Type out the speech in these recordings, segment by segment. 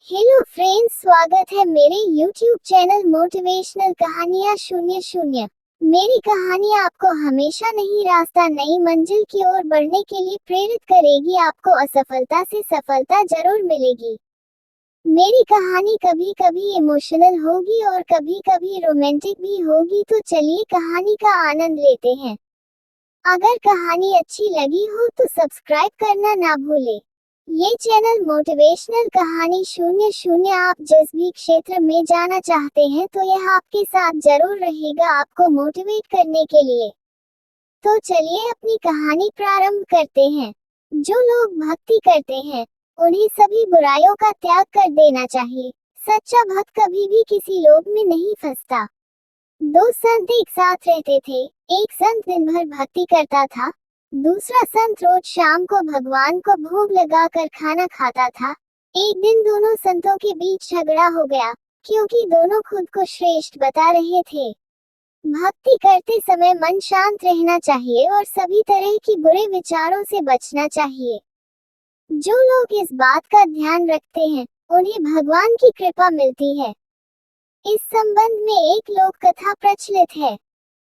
Hello friends, स्वागत है मेरे यूट्यूब चैनल मोटिवेशनल कहानियाँ 00। मेरी कहानी आपको हमेशा नई रास्ता, नई मंजिल की ओर बढ़ने के लिए प्रेरित करेगी। आपको असफलता से सफलता जरूर मिलेगी। मेरी कहानी कभी कभी इमोशनल होगी और कभी कभी रोमांटिक भी होगी, तो चलिए कहानी का आनंद लेते हैं। अगर कहानी अच्छी लगी हो तो सब्सक्राइब करना ना भूलें। ये चैनल मोटिवेशनल कहानी 00। आप जिस भी क्षेत्र में जाना चाहते हैं तो यह आपके साथ जरूर रहेगा, आपको मोटिवेट करने के लिए। तो चलिए अपनी कहानी प्रारंभ करते हैं। जो लोग भक्ति करते हैं उन्हें सभी बुराइयों का त्याग कर देना चाहिए। सच्चा भक्त कभी भी किसी लोभ में नहीं फंसता। दो संत एक साथ रहते थे। एक संत दिन भर भक्ति करता था, दूसरा संत रोज शाम को भगवान को भोग लगाकर खाना खाता था। एक दिन दोनों संतों के बीच झगड़ा हो गया, क्योंकि दोनों खुद को श्रेष्ठ बता रहे थे। भक्ति करते समय मन शांत रहना चाहिए और सभी तरह की बुरे विचारों से बचना चाहिए। जो लोग इस बात का ध्यान रखते हैं उन्हें भगवान की कृपा मिलती है। इस संबंध में एक लोक कथा प्रचलित है।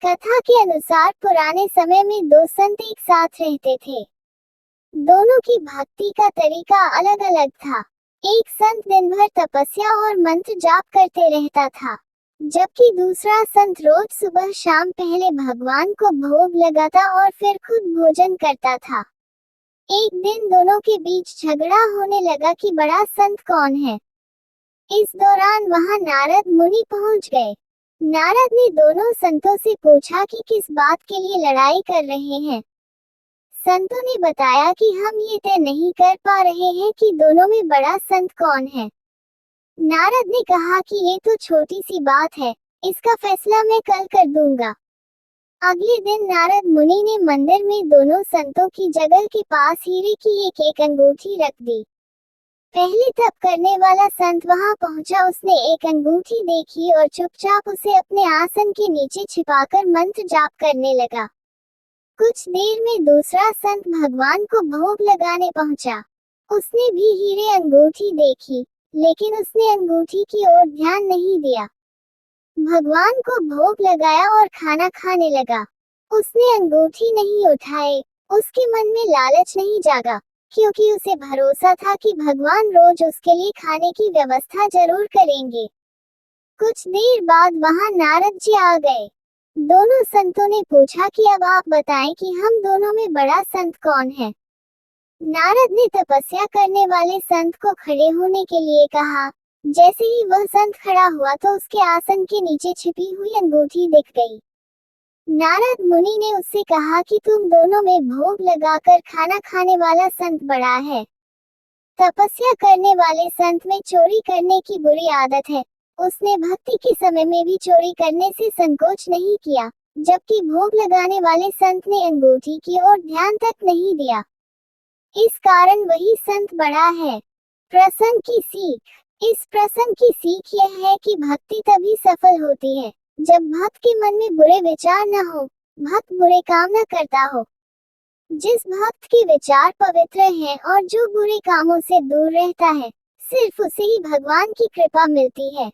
कथा के अनुसार पुराने समय में दो संत एक साथ रहते थे। दोनों की भक्ति का तरीका अलग अलग था। एक संत दिन भर तपस्या और मंत्र जाप करते रहता था, जबकि दूसरा संत रोज सुबह शाम पहले भगवान को भोग लगाता और फिर खुद भोजन करता था। एक दिन दोनों के बीच झगड़ा होने लगा कि बड़ा संत कौन है। इस दौरान वहां नारद मुनि पहुंच गए। नारद ने दोनों संतों से पूछा कि किस बात के लिए लड़ाई कर रहे हैं। संतों ने बताया कि हम ये तय नहीं कर पा रहे हैं कि दोनों में बड़ा संत कौन है। नारद ने कहा कि ये तो छोटी सी बात है, इसका फैसला मैं कल कर दूंगा। अगले दिन नारद मुनि ने मंदिर में दोनों संतों की जगह के पास हीरे की एक एक अंगूठी रख दी। पहले तप करने वाला संत वहां पहुंचा। उसने एक अंगूठी देखी और चुपचाप उसे अपने आसन के नीचे छिपाकर मंत्र जाप करने लगा। कुछ देर में दूसरा संत भगवान को भोग लगाने पहुंचा। उसने भी हीरे अंगूठी देखी, लेकिन उसने अंगूठी की ओर ध्यान नहीं दिया। भगवान को भोग लगाया और खाना खाने लगा। उसने अंगूठी नहीं उठाई। उसके मन में लालच नहीं जागा, क्योंकि उसे भरोसा था कि भगवान रोज उसके लिए खाने की व्यवस्था जरूर करेंगे। कुछ देर बाद वहां नारद जी आ गए। दोनों संतों ने पूछा कि अब आप बताएं कि हम दोनों में बड़ा संत कौन है। नारद ने तपस्या करने वाले संत को खड़े होने के लिए कहा। जैसे ही वह संत खड़ा हुआ तो उसके आसन के नीचे छिपी हुई अंगूठी दिख गई। नारद मुनि ने उससे कहा कि तुम दोनों में भोग लगाकर खाना खाने वाला संत बड़ा है। तपस्या करने वाले संत में चोरी करने की बुरी आदत है। उसने भक्ति के समय में भी चोरी करने से संकोच नहीं किया, जबकि भोग लगाने वाले संत ने अंगूठी की ओर ध्यान तक नहीं दिया। इस कारण वही संत बड़ा है। प्रसंग की सीख। इस प्रसंग की सीख यह है कि भक्ति तभी सफल होती है जब भक्त के मन में बुरे विचार न हो, भक्त बुरे काम न करता हो। जिस भक्त के विचार पवित्र हैं और जो बुरे कामों से दूर रहता है, सिर्फ उसे ही भगवान की कृपा मिलती है।